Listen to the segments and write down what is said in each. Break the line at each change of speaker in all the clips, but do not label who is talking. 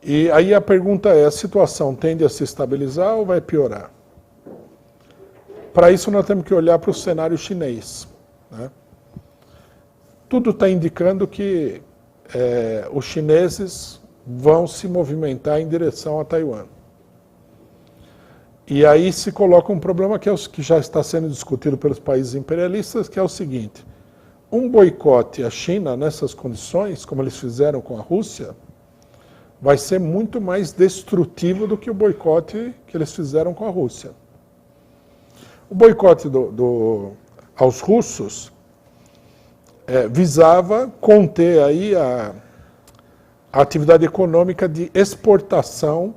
E aí a pergunta é, a situação tende a se estabilizar ou vai piorar? Para isso nós temos que olhar para o cenário chinês, né? Tudo está indicando que os chineses vão se movimentar em direção a Taiwan. E aí se coloca um problema que já está sendo discutido pelos países imperialistas, que é o seguinte: um boicote à China nessas condições, como eles fizeram com a Rússia, vai ser muito mais destrutivo do que o boicote que eles fizeram com a Rússia. O boicote aos russos visava conter aí a atividade econômica de exportação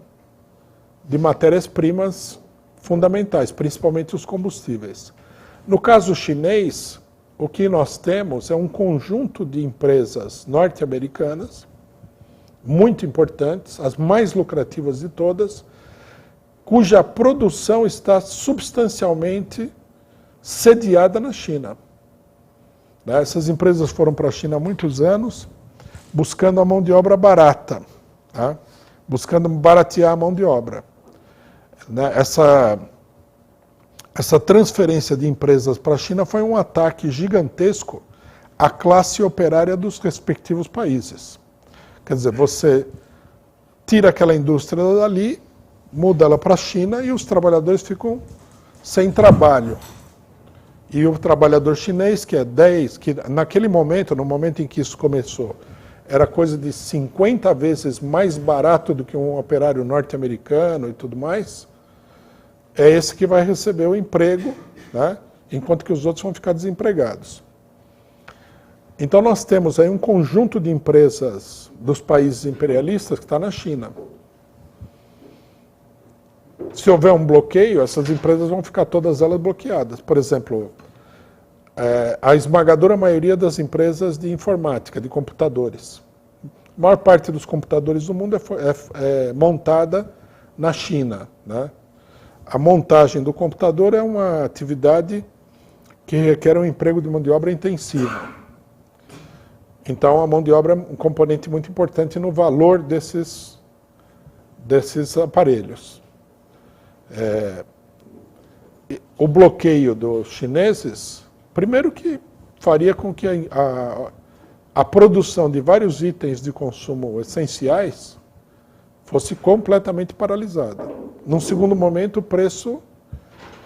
de matérias-primas fundamentais, principalmente os combustíveis. No caso chinês, o que nós temos é um conjunto de empresas norte-americanas, muito importantes, as mais lucrativas de todas, cuja produção está substancialmente sediada na China. Essas empresas foram para a China há muitos anos, buscando a mão de obra barata, tá? Buscando baratear a mão de obra. Essa transferência de empresas para a China foi um ataque gigantesco à classe operária dos respectivos países. Quer dizer, você tira aquela indústria dali, muda ela para a China e os trabalhadores ficam sem trabalho. E o trabalhador chinês, que naquele momento, no momento em que isso começou, era coisa de 50 vezes mais barato do que um operário norte-americano e tudo mais, é esse que vai receber o emprego, né, enquanto que os outros vão ficar desempregados. Então nós temos aí um conjunto de empresas dos países imperialistas que está na China. Se houver um bloqueio, essas empresas vão ficar todas elas bloqueadas. Por exemplo, a esmagadora maioria das empresas de informática, de computadores. A maior parte dos computadores do mundo é montada na China, né? A montagem do computador é uma atividade que requer um emprego de mão de obra intensiva. Então, a mão de obra é um componente muito importante no valor desses aparelhos. O bloqueio dos chineses, primeiro que faria com que a produção de vários itens de consumo essenciais fosse completamente paralisada. Num segundo momento, o preço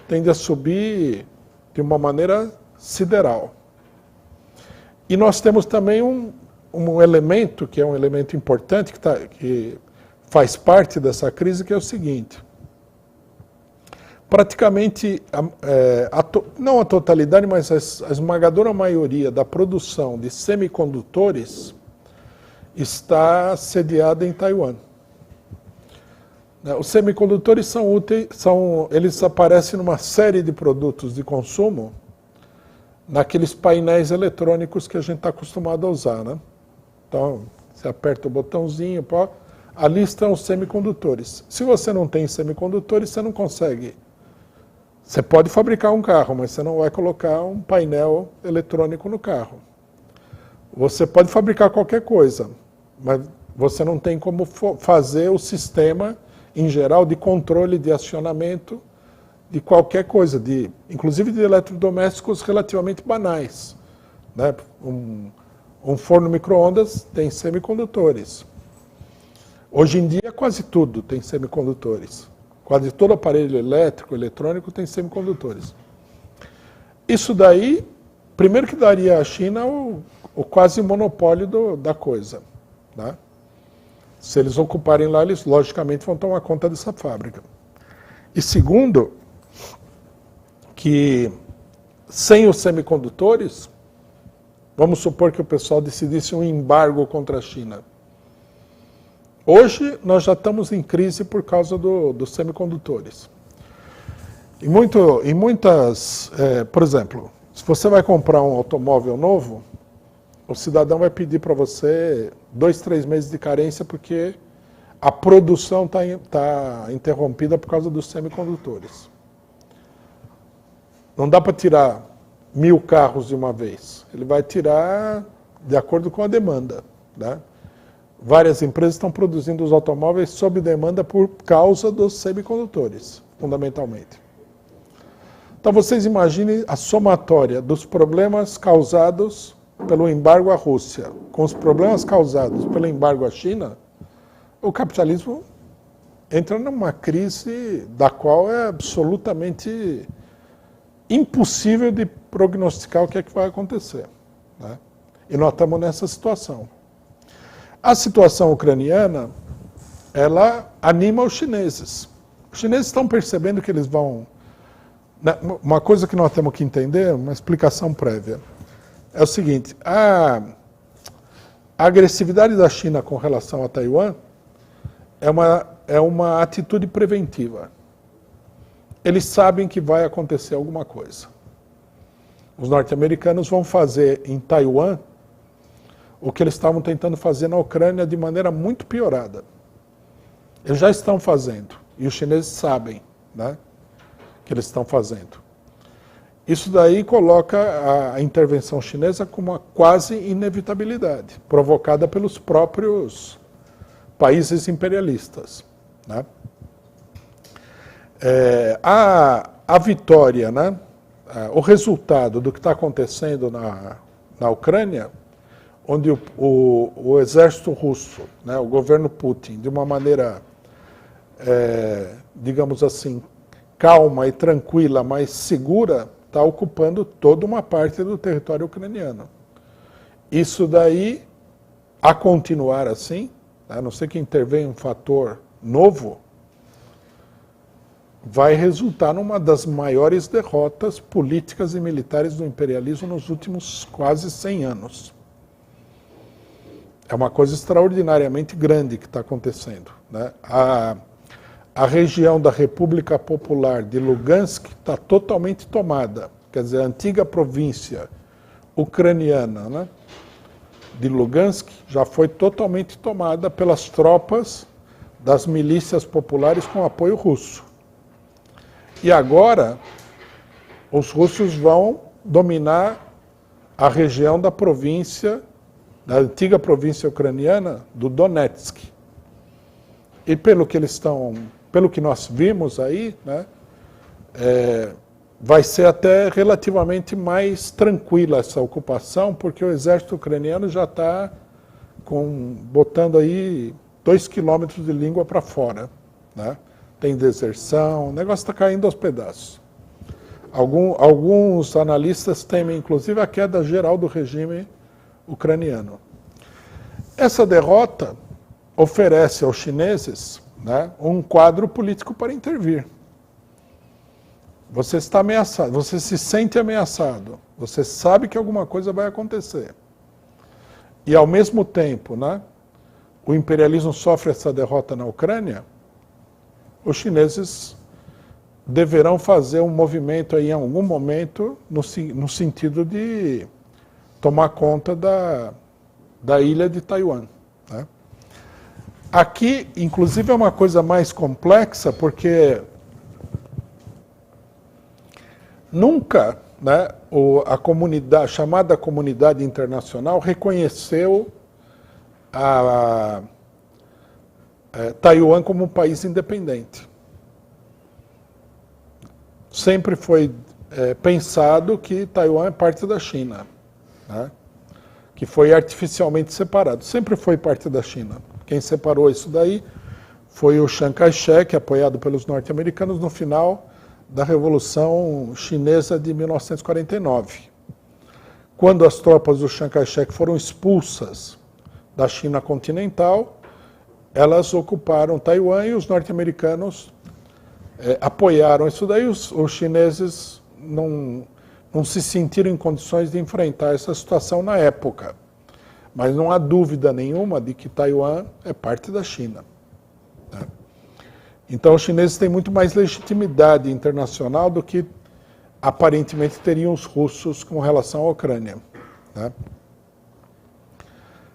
tende a subir de uma maneira sideral. E nós temos também um elemento, que é um elemento importante, que faz parte dessa crise, que é o seguinte: praticamente, não a totalidade, mas a esmagadora maioria da produção de semicondutores está sediada em Taiwan. Os semicondutores são úteis, eles aparecem numa série de produtos de consumo, naqueles painéis eletrônicos que a gente está acostumado a usar, né? Então, você aperta o botãozinho, ali estão os semicondutores. Se você não tem semicondutores, você não consegue. Você pode fabricar um carro, mas você não vai colocar um painel eletrônico no carro. Você pode fabricar qualquer coisa, mas você não tem como fazer o sistema, em geral, de controle de acionamento de qualquer coisa, inclusive de eletrodomésticos relativamente banais, né? Um forno micro-ondas tem semicondutores. Hoje em dia, quase tudo tem semicondutores. Quase todo aparelho elétrico, eletrônico tem semicondutores. Isso daí, primeiro que daria à China o quase monopólio da coisa, né? Se eles ocuparem lá, eles logicamente vão tomar conta dessa fábrica. E segundo, que sem os semicondutores, vamos supor que o pessoal decidisse um embargo contra a China. Hoje nós já estamos em crise por causa dos semicondutores. Por exemplo, se você vai comprar um automóvel novo, o cidadão vai pedir para você 2, 3 meses de carência porque a produção está interrompida por causa dos semicondutores. Não dá para tirar 1000 carros de uma vez. Ele vai tirar de acordo com a demanda, né? várias empresas estão produzindo os automóveis sob demanda por causa dos semicondutores, fundamentalmente. Então vocês imaginem a somatória dos problemas causados pelo embargo à Rússia com os problemas causados pelo embargo à China, o capitalismo entra numa crise da qual é absolutamente impossível de prognosticar o que é que vai acontecer, né? E nós estamos nessa situação. A situação ucraniana, ela anima os chineses. Os chineses estão percebendo que eles vão... Uma coisa que nós temos que entender, uma explicação prévia, é o seguinte: a agressividade da China com relação a Taiwan é uma atitude preventiva. Eles sabem que vai acontecer alguma coisa. Os norte-americanos vão fazer em Taiwan o que eles estavam tentando fazer na Ucrânia de maneira muito piorada. Eles já estão fazendo, e os chineses sabem, né, que eles estão fazendo. Isso daí coloca a intervenção chinesa como uma quase inevitabilidade, provocada pelos próprios países imperialistas, né? A vitória, né, o resultado do que está acontecendo na Ucrânia, onde o exército russo, né, o governo Putin, de uma maneira, digamos assim, calma e tranquila, mas segura, está ocupando toda uma parte do território ucraniano. Isso daí, a continuar assim, a não ser que intervenha um fator novo, vai resultar numa das maiores derrotas políticas e militares do imperialismo nos últimos quase 100 anos. É uma coisa extraordinariamente grande que está acontecendo, né? A região da República Popular de Lugansk está totalmente tomada. Quer dizer, a antiga província ucraniana, né, de Lugansk já foi totalmente tomada pelas tropas das milícias populares com apoio russo. E agora, os russos vão dominar a região da província, da antiga província ucraniana do Donetsk. E pelo que nós vimos aí, né, vai ser até relativamente mais tranquila essa ocupação, porque o exército ucraniano já está botando aí 2 quilômetros de língua para fora, né? Tem deserção, o negócio está caindo aos pedaços. Alguns analistas temem, inclusive, a queda geral do regime ucraniano. Essa derrota oferece aos chineses, né, um quadro político para intervir. Você está ameaçado, você se sente ameaçado, você sabe que alguma coisa vai acontecer. E, ao mesmo tempo, né, o imperialismo sofre essa derrota na Ucrânia, os chineses deverão fazer um movimento aí, em algum momento no sentido de tomar conta da ilha de Taiwan, né? Aqui, inclusive, é uma coisa mais complexa, porque nunca, né, a chamada comunidade internacional reconheceu Taiwan como um país independente. Sempre foi pensado que Taiwan é parte da China, né, que foi artificialmente separado. Sempre foi parte da China. Quem separou isso daí foi o Chiang Kai-shek, apoiado pelos norte-americanos, no final da Revolução Chinesa de 1949. Quando as tropas do Chiang Kai-shek foram expulsas da China continental, elas ocuparam Taiwan e os norte-americanos apoiaram isso daí. Os chineses não se sentiram em condições de enfrentar essa situação na época. Mas não há dúvida nenhuma de que Taiwan é parte da China, né? Então os chineses têm muito mais legitimidade internacional do que aparentemente teriam os russos com relação à Ucrânia, né?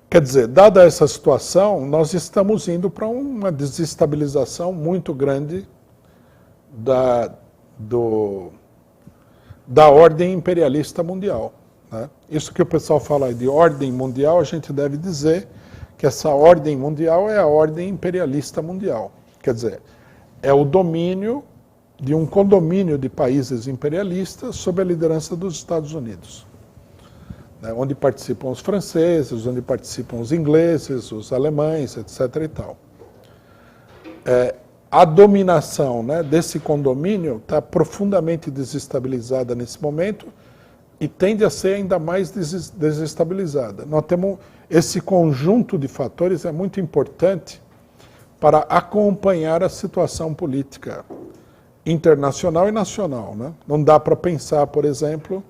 Quer dizer, dada essa situação, nós estamos indo para uma desestabilização muito grande da ordem imperialista mundial, né? Isso que o pessoal fala de ordem mundial, a gente deve dizer que essa ordem mundial é a ordem imperialista mundial. Quer dizer, é o domínio de um condomínio de países imperialistas sob a liderança dos Estados Unidos, né, onde participam os franceses, onde participam os ingleses, os alemães, etc. e tal. A dominação, né, desse condomínio está profundamente desestabilizada nesse momento e tende a ser ainda mais desestabilizada. Nós temos esse conjunto de fatores é muito importante para acompanhar a situação política internacional e nacional, né? Não dá para pensar, por exemplo,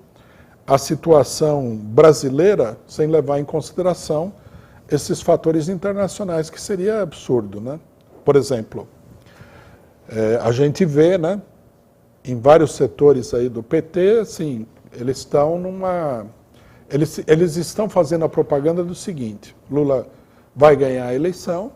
a situação brasileira sem levar em consideração esses fatores internacionais, que seria absurdo, né? Por exemplo, a gente vê, né, em vários setores aí do PT, assim, eles estão eles estão fazendo a propaganda do seguinte: Lula vai ganhar a eleição,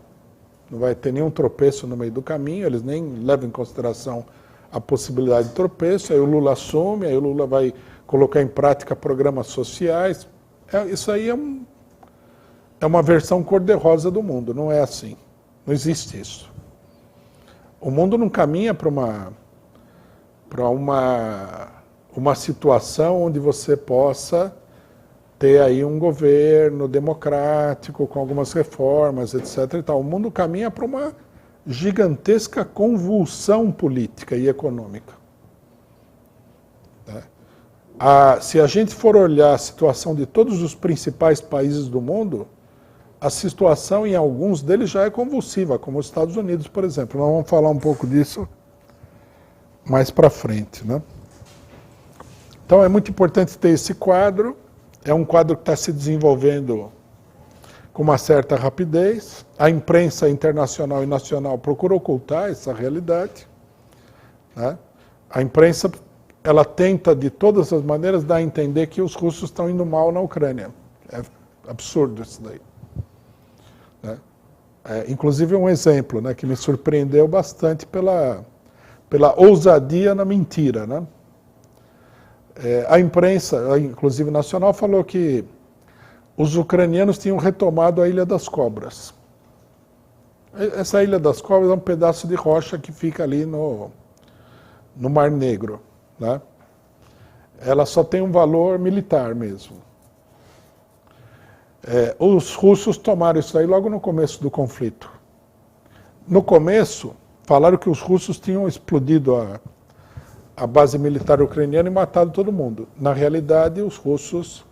não vai ter nenhum tropeço no meio do caminho, eles nem levam em consideração a possibilidade de tropeço, aí o Lula assume, aí o Lula vai colocar em prática programas sociais. Isso aí é uma versão cor-de-rosa do mundo, não é assim. Não existe isso. O mundo não caminha para uma situação onde você possa ter aí um governo democrático com algumas reformas, etc. e tal. O mundo caminha para uma gigantesca convulsão política e econômica. Se a gente for olhar a situação de todos os principais países do mundo, a situação em alguns deles já é convulsiva, como os Estados Unidos, por exemplo. Nós vamos falar um pouco disso mais para frente, né? Então é muito importante ter esse quadro. É um quadro que está se desenvolvendo com uma certa rapidez. A imprensa internacional e nacional procura ocultar essa realidade, né? A imprensa, ela tenta de todas as maneiras dar a entender que os russos estão indo mal na Ucrânia. É absurdo isso daí, né? Inclusive um exemplo, né, que me surpreendeu bastante pela ousadia na mentira, né? A imprensa, inclusive nacional, falou que os ucranianos tinham retomado a Ilha das Cobras. Essa Ilha das Cobras é um pedaço de rocha que fica ali no Mar Negro, né? Ela só tem um valor militar mesmo. Os russos tomaram isso aí logo no começo do conflito. No começo, falaram que os russos tinham explodido a base militar ucraniana e matado todo mundo. Na realidade, os russos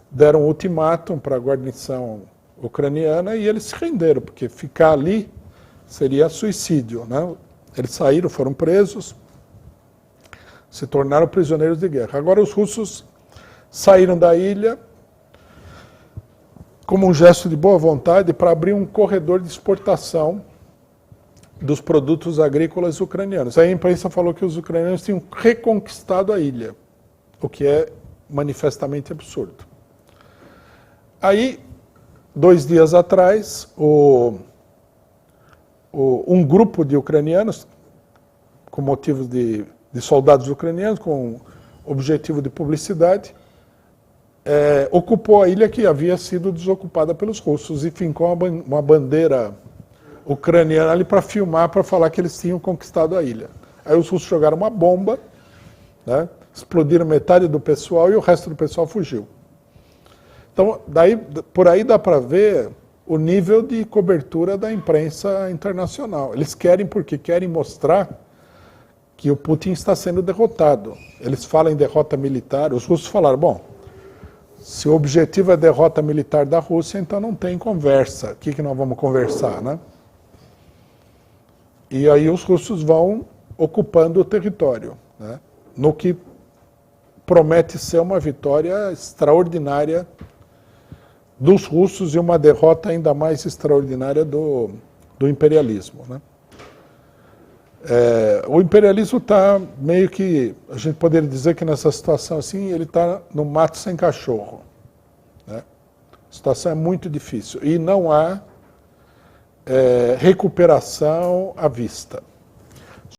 deram um ultimátum para a guarnição ucraniana e eles se renderam, porque ficar ali seria suicídio, né? Eles saíram, foram presos, se tornaram prisioneiros de guerra. Agora os russos saíram da ilha como um gesto de boa vontade para abrir um corredor de exportação dos produtos agrícolas ucranianos. Aí a imprensa falou que os ucranianos tinham reconquistado a ilha, o que é manifestamente absurdo. Aí, 2 dias atrás, um grupo de ucranianos, com motivos de soldados ucranianos, com objetivo de publicidade, ocupou a ilha que havia sido desocupada pelos russos e fincou uma bandeira ucraniana ali para filmar, para falar que eles tinham conquistado a ilha. Aí os russos jogaram uma bomba, né, explodiram metade do pessoal e o resto do pessoal fugiu. Então, por aí dá para ver o nível de cobertura da imprensa internacional. Eles querem, porque querem mostrar que o Putin está sendo derrotado. Eles falam em derrota militar, os russos falaram, bom, se o objetivo é a derrota militar da Rússia, então não tem conversa. O que nós vamos conversar, né? E aí os russos vão ocupando o território, né? No que promete ser uma vitória extraordinária dos russos e uma derrota ainda mais extraordinária do imperialismo, né? O imperialismo está meio que, a gente poderia dizer que nessa situação assim, ele está no mato sem cachorro, né? A situação é muito difícil e não há recuperação à vista.